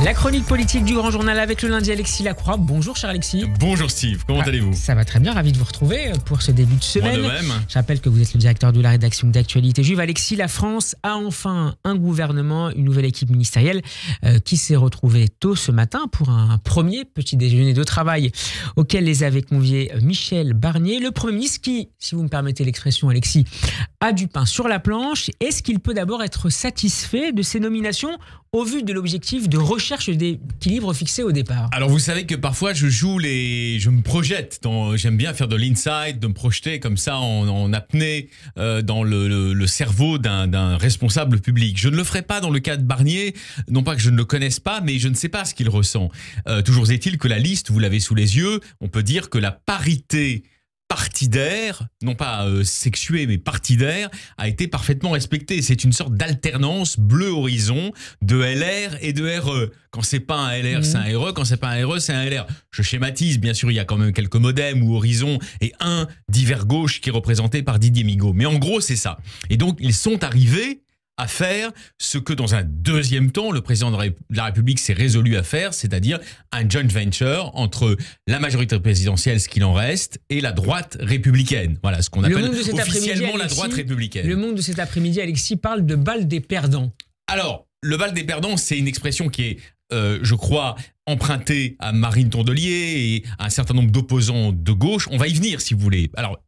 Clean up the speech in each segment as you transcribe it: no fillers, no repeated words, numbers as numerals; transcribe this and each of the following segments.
La chronique politique du Grand Journal avec le lundi Alexis Lacroix. Bonjour cher Alexis. Bonjour Steve, comment allez-vous? Ça va très bien, ravi de vous retrouver pour ce début de semaine. Moi de même. Je rappelle que vous êtes le directeur de la rédaction d'Actualité Juive. Alexis, la France a enfin un gouvernement, une nouvelle équipe ministérielle qui s'est retrouvée tôt ce matin pour un premier petit déjeuner de travail auquel les avait conviés Michel Barnier, le Premier ministre qui, si vous me permettez l'expression Alexis, a du pain sur la planche. Est-ce qu'il peut d'abord être satisfait de ces nominations au vu de l'objectif de recherche d'équilibre fixé au départ? Alors vous savez que parfois je me projette, j'aime bien faire de l'inside, de me projeter comme ça en apnée dans le cerveau d'un responsable public. Je ne le ferai pas dans le cas de Barnier, non pas que je ne le connaisse pas, mais je ne sais pas ce qu'il ressent. Toujours est-il que la liste, vous l'avez sous les yeux, on peut dire que la parité partidaire, non pas sexuée mais partidaire, a été parfaitement respectée. C'est une sorte d'alternance bleu horizon de LR et de RE. Quand c'est pas un LR, c'est un RE. Quand c'est pas un RE, c'est un LR. Je schématise, bien sûr, il y a quand même quelques modems ou horizons et un divers gauche qui est représenté par Didier Migaud. Mais en gros, c'est ça. Et donc, ils sont arrivés à faire ce que dans un deuxième temps, le président de la République s'est résolu à faire, c'est-à-dire un joint venture entre la majorité présidentielle, ce qu'il en reste, et la droite républicaine. Voilà, ce qu'on appelle officiellement la droite républicaine. Le Monde de cet après-midi, Alexis, parle de bal des perdants. Alors, le bal des perdants, c'est une expression qui est, je crois, empruntée à Marine Tondelier et à un certain nombre d'opposants de gauche. On va y venir, si vous voulez. Alors,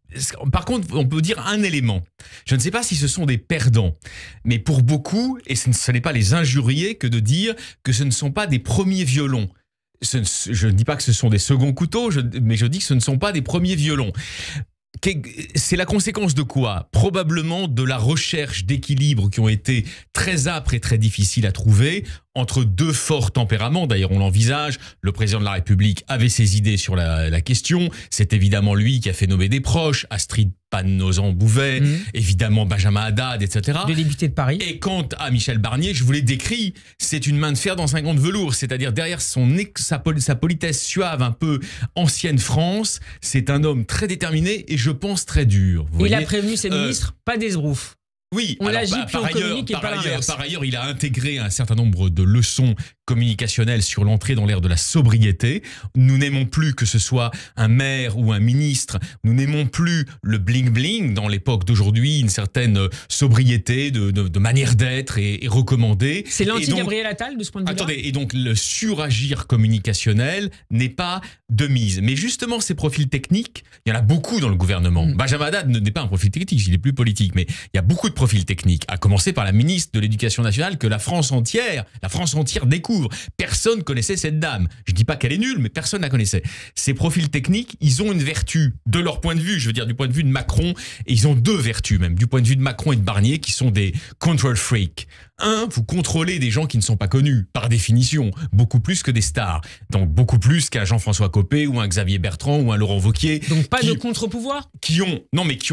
par contre, on peut dire un élément. Je ne sais pas si ce sont des perdants, mais pour beaucoup, et ce n'est pas les injurier que de dire que ce ne sont pas des premiers violons. Je ne dis pas que ce sont des seconds couteaux, mais je dis que ce ne sont pas des premiers violons. C'est la conséquence de quoi? Probablement de la recherche d'équilibre qui ont été très âpres et très difficiles à trouver entre deux forts tempéraments. D'ailleurs, on l'envisage. Le président de la République avait ses idées sur la question. C'est évidemment lui qui a fait nommer des proches, Astrid Panosant-Bouvet, évidemment Benjamin Haddad, etc. Le député de Paris. Et quant à Michel Barnier, je vous l'ai décrit, c'est une main de fer dans un gant de velours. C'est-à-dire derrière sa politesse suave, un peu ancienne France, c'est un homme très déterminé et je pense très dur. Il a prévenu ses ministres, pas d'esbrouf. Oui, on l'agit puis on communique et pas l'inverse. Par ailleurs, il a intégré un certain nombre de leçons communicationnelles sur l'entrée dans l'ère de la sobriété. Nous n'aimons plus que ce soit un maire ou un ministre, nous n'aimons plus le bling-bling dans l'époque d'aujourd'hui, une certaine sobriété de manière d'être est recommandée. C'est l'anti-Gabriel Attal de ce point de vue-là. Attendez, et donc le suragir communicationnel n'est pas de mise. Mais justement, ces profils techniques, il y en a beaucoup dans le gouvernement. Benjamin Haddad n'est pas un profil technique, il est plus politique, mais il y a beaucoup de profils techniques, à commencer par la ministre de l'Éducation nationale que la France entière découvre. Personne connaissait cette dame. Je dis pas qu'elle est nulle, mais personne la connaissait. Ces profils techniques, ils ont une vertu de leur point de vue, je veux dire du point de vue de Macron, et ils ont deux vertus même, du point de vue de Macron et de Barnier, qui sont des control freaks. Un, vous contrôlez des gens qui ne sont pas connus, par définition, beaucoup plus que des stars. Donc beaucoup plus qu'un Jean-François Copé ou un Xavier Bertrand ou un Laurent Wauquiez. Donc pas de contre-pouvoir ? Qui ont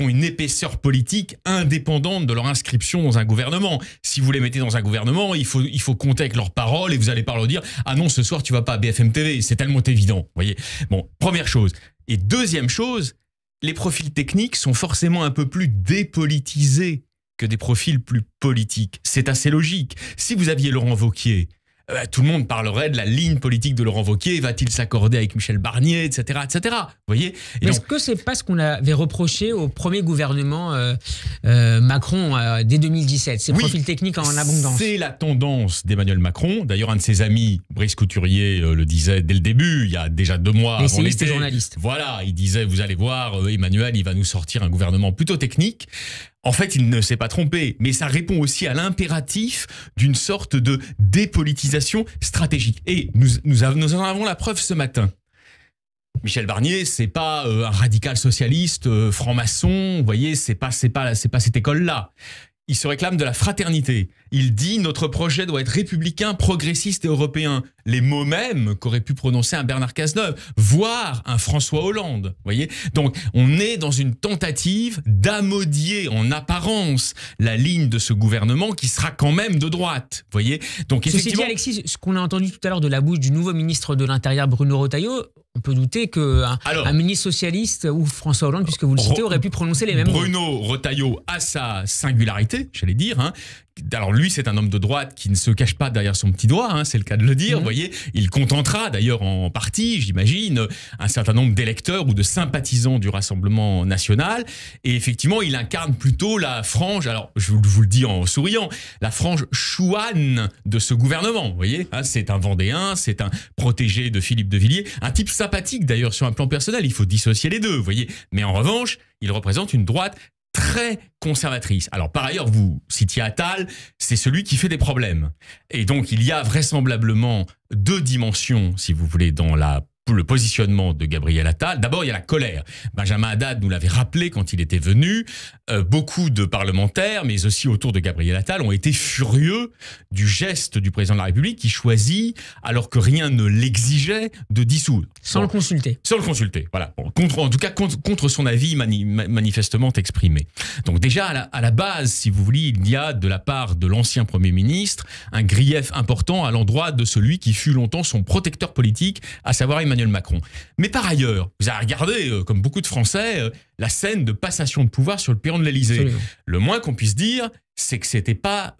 une épaisseur politique indépendante de leur inscription dans un gouvernement. Si vous les mettez dans un gouvernement, il faut compter avec leurs paroles et vous allez pas leur dire « Ah non, ce soir tu vas pas à BFM TV », c'est tellement évident. Vous voyez. Bon, première chose. Et deuxième chose, les profils techniques sont forcément un peu plus dépolitisés que des profils plus politiques. C'est assez logique. Si vous aviez Laurent Wauquiez, tout le monde parlerait de la ligne politique de Laurent Wauquiez, va-t-il s'accorder avec Michel Barnier, etc., etc. Vous voyez. Est-ce que c'est pas ce qu'on avait reproché au premier gouvernement Macron dès 2017, ces profils techniques en abondance? C'est la tendance d'Emmanuel Macron. D'ailleurs, un de ses amis, Brice Couturier, le disait dès le début, il y a déjà 2 mois avant l'été. Journaliste. Voilà, il disait, vous allez voir, Emmanuel, il va nous sortir un gouvernement plutôt technique. En fait, il ne s'est pas trompé, mais ça répond aussi à l'impératif d'une sorte de dépolitisation stratégique. Et nous en avons la preuve ce matin. Michel Barnier, c'est pas un radical socialiste, franc-maçon, vous voyez, c'est pas cette école-là. Il se réclame de la fraternité. Il dit « Notre projet doit être républicain, progressiste et européen ». Les mots mêmes qu'aurait pu prononcer un Bernard Cazeneuve, voire un François Hollande. Voyez. Donc, on est dans une tentative d'amodier en apparence la ligne de ce gouvernement qui sera quand même de droite. Voyez. Donc, effectivement, ceci dit, Alexis, ce qu'on a entendu tout à l'heure de la bouche du nouveau ministre de l'Intérieur, Bruno Retailleau, on peut douter qu'un ministre socialiste ou François Hollande, puisque vous le citez, aurait pu prononcer les mêmes mots. Bruno Retailleau a sa singularité, j'allais dire, Alors lui, c'est un homme de droite qui ne se cache pas derrière son petit doigt, c'est le cas de le dire. Vous voyez, il contentera d'ailleurs en partie, j'imagine, un certain nombre d'électeurs ou de sympathisants du Rassemblement national. Et effectivement, il incarne plutôt la frange, alors je vous le dis en souriant, la frange chouane de ce gouvernement. Vous voyez, c'est un Vendéen, c'est un protégé de Philippe de Villiers, un type sympathique d'ailleurs sur un plan personnel. Il faut dissocier les deux, vous voyez. Mais en revanche, il représente une droite très conservatrice. Alors par ailleurs, vous citiez Attal, c'est celui qui fait des problèmes. Et donc il y a vraisemblablement deux dimensions, si vous voulez, dans le positionnement de Gabriel Attal. D'abord, il y a la colère. Benjamin Haddad nous l'avait rappelé quand il était venu. Beaucoup de parlementaires, mais aussi autour de Gabriel Attal, ont été furieux du geste du président de la République qui choisit, alors que rien ne l'exigeait, de dissoudre. Sans le consulter. Sans le consulter, voilà. Bon, en tout cas, contre son avis manifestement exprimé. Donc déjà, à la base, si vous voulez, il y a de la part de l'ancien Premier ministre un grief important à l'endroit de celui qui fut longtemps son protecteur politique, à savoir Emmanuel Macron. Mais par ailleurs, vous avez regardé, comme beaucoup de Français, la scène de passation de pouvoir sur le perron de l'Élysée. Le moins qu'on puisse dire, c'est que c'était pas,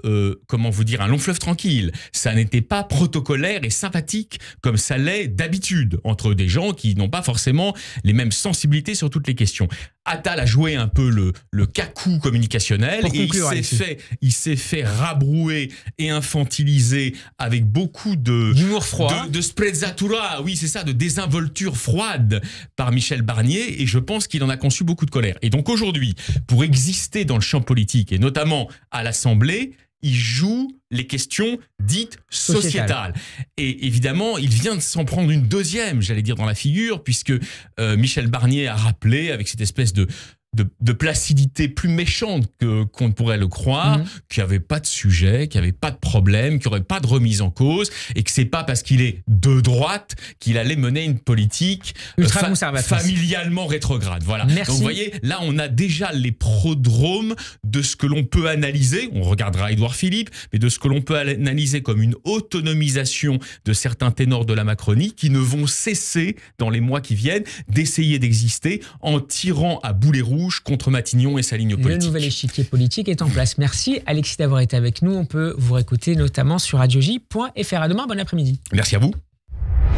comment vous dire, un long fleuve tranquille. Ça n'était pas protocolaire et sympathique comme ça l'est d'habitude entre des gens qui n'ont pas forcément les mêmes sensibilités sur toutes les questions. Attal a joué un peu le cacou communicationnel et il s'est fait rabrouer et infantiliser avec beaucoup d'humour froid, de sprezzatura, oui c'est ça, de désinvolture froide par Michel Barnier, et je pense qu'il en a conçu beaucoup de colère. Et donc aujourd'hui, pour exister dans le champ politique et notamment à l'Assemblée, il joue les questions dites sociétales. Et évidemment, il vient de s'en prendre une deuxième, j'allais dire, dans la figure, puisque Michel Barnier a rappelé, avec cette espèce de placidité plus méchante qu'on ne pourrait le croire, qu'il n'y avait pas de sujet, qu'il n'y avait pas de problème, qu'il n'y aurait pas de remise en cause, et que c'est pas parce qu'il est de droite qu'il allait mener une politique familialement rétrograde. Voilà. Merci. Donc vous voyez, là on a déjà les prodromes de ce que l'on peut analyser, on regardera Édouard Philippe, mais de ce que l'on peut analyser comme une autonomisation de certains ténors de la Macronie qui ne vont cesser, dans les mois qui viennent, d'essayer d'exister en tirant à boulet rouge contre Matignon et sa ligne politique. Le nouvel échiquier politique est en place. Merci Alexis d'avoir été avec nous. On peut vous réécouter notamment sur radioj.fr. À demain, bon après-midi. Merci à vous.